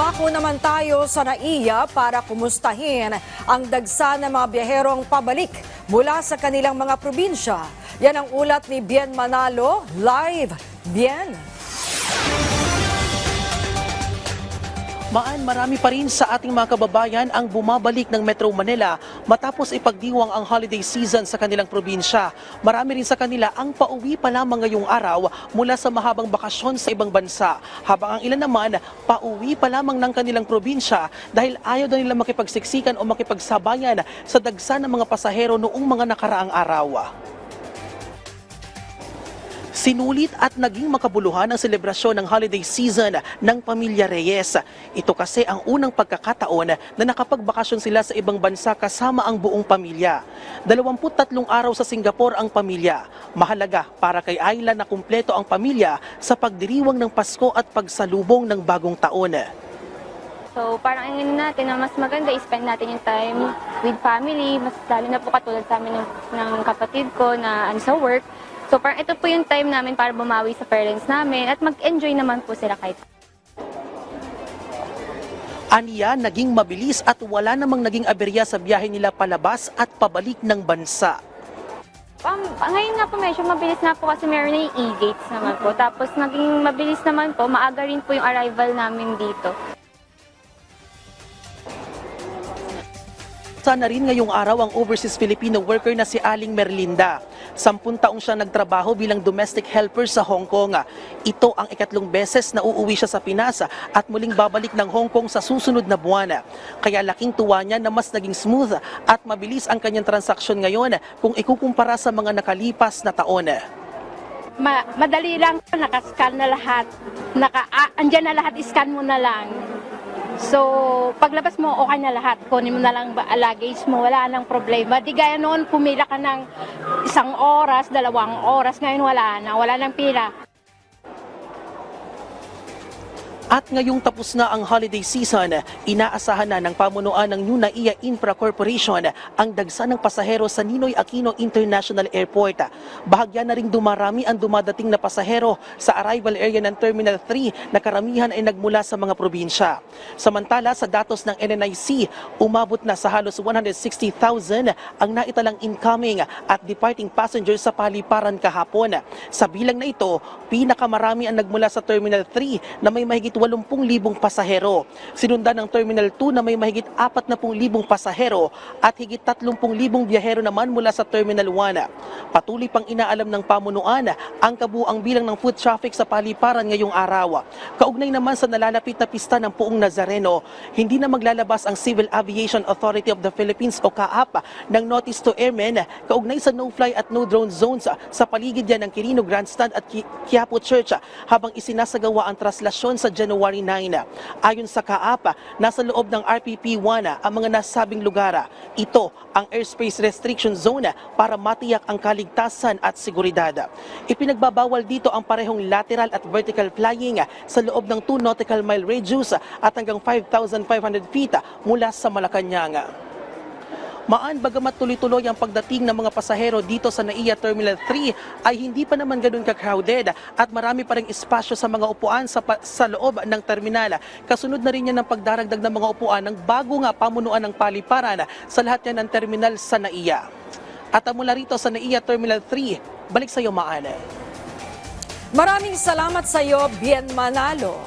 Dumako naman tayo sa NAIA para kumustahin ang dagsa ng mga biyaherong pabalik mula sa kanilang mga probinsya. Yan ang ulat ni Bien Manalo, live. Bien. Marami pa rin sa ating mga kababayan ang bumabalik ng Metro Manila matapos ipagdiwang ang holiday season sa kanilang probinsya. Marami rin sa kanila ang pauwi pa lamang ngayong araw mula sa mahabang bakasyon sa ibang bansa. Habang ang ilan naman, pauwi pa lamang ng kanilang probinsya dahil ayaw na nila makipagsiksikan o makipagsabayan sa dagsa ng mga pasahero noong mga nakaraang araw. Sinulit at naging makabuluhan ang selebrasyon ng holiday season ng Pamilya Reyes. Ito kasi ang unang pagkakataon na nakapagbakasyon sila sa ibang bansa kasama ang buong pamilya. 23 araw sa Singapore ang pamilya. Mahalaga para kay Ayla na kumpleto ang pamilya sa pagdiriwang ng Pasko at pagsalubong ng bagong taon. So parang ingin natin na mas maganda i-spend natin yung time with family, mas lalo na po katulad sa amin ng kapatid ko na sa work. So parang ito po yung time namin para bumawi sa parents namin at mag-enjoy naman po sila kahit. Aniya, naging mabilis at wala namang naging aberya sa biyahe nila palabas at pabalik ng bansa. Ngayon nga po medyo mabilis na po kasi meron na yung e-gates naman po. Tapos naging mabilis naman po, maaga rin po yung arrival namin dito. Sana rin ngayong araw ang overseas Filipino worker na si Aling Merlinda. 10 taong siya nagtrabaho bilang domestic helper sa Hong Kong. Ito ang ikatlong beses na uuwi siya sa Pinas at muling babalik ng Hong Kong sa susunod na buwan. Kaya laking tuwa niya na mas naging smooth at mabilis ang kanyang transaksyon ngayon kung ikukumpara sa mga nakalipas na taon. Madali lang, nakascan na lahat. Andyan na lahat, scan mo na lang. So, paglabas mo, okay na lahat. Kunin mo na lang luggage mo, wala nang problema. Di gaya noon, pumila ka ng 1 oras, 2 oras. Ngayon wala nang pila. At ngayong tapos na ang holiday season, inaasahan na ng pamunuan ng New NAIA Infra Corporation ang dagsa ng pasahero sa Ninoy Aquino International Airport. Bahagya na ring dumarami ang dumadating na pasahero sa arrival area ng Terminal 3 na karamihan ay nagmula sa mga probinsya. Samantala, sa datos ng NNIC, umabot na sa halos 160,000 ang naitalang incoming at departing passengers sa paliparan kahapon. Sa bilang na ito, pinakamarami ang nagmula sa Terminal 3 na may mahigit 80,000 pasahero. Sinundan ng Terminal 2 na may mahigit 40,000 pasahero at higit 30,000 biyahero naman mula sa Terminal 1. Patuloy pang inaalam ng pamunuan ang kabuuang bilang ng foot traffic sa paliparan ngayong araw. Kaugnay naman sa nalalapit na pista ng Puong Nazareno, hindi na maglalabas ang Civil Aviation Authority of the Philippines o CAAP ng notice to airmen kaugnay sa no-fly at no-drone zones sa paligid yan ng Quirino Grandstand at Quiapo Church habang isinasagawa ang traslasyon sa January 9. Ayon sa CAAP, nasa loob ng RPP-1 ang mga nasabing lugar. Ito ang airspace restriction zone para matiyak ang kaligtasan at seguridad. Ipinagbabawal dito ang parehong lateral at vertical flying sa loob ng 2 nautical mile radius at hanggang 5,500 feet mula sa Malacanang. Bagamat tuloy-tuloy ang pagdating ng mga pasahero dito sa NAIA Terminal 3 ay hindi pa naman ganoon ka-crowded at marami pa ring espasyo sa mga upuan sa loob ng terminal. Kasunod na rin yan ng pagdaragdag ng mga upuan ng bago nga pamunuan ng paliparan sa lahat yan ng terminal sa NAIA. At mula rito sa NAIA Terminal 3, balik sa iyo, Maan. Maraming salamat sa iyo, Bien Manalo.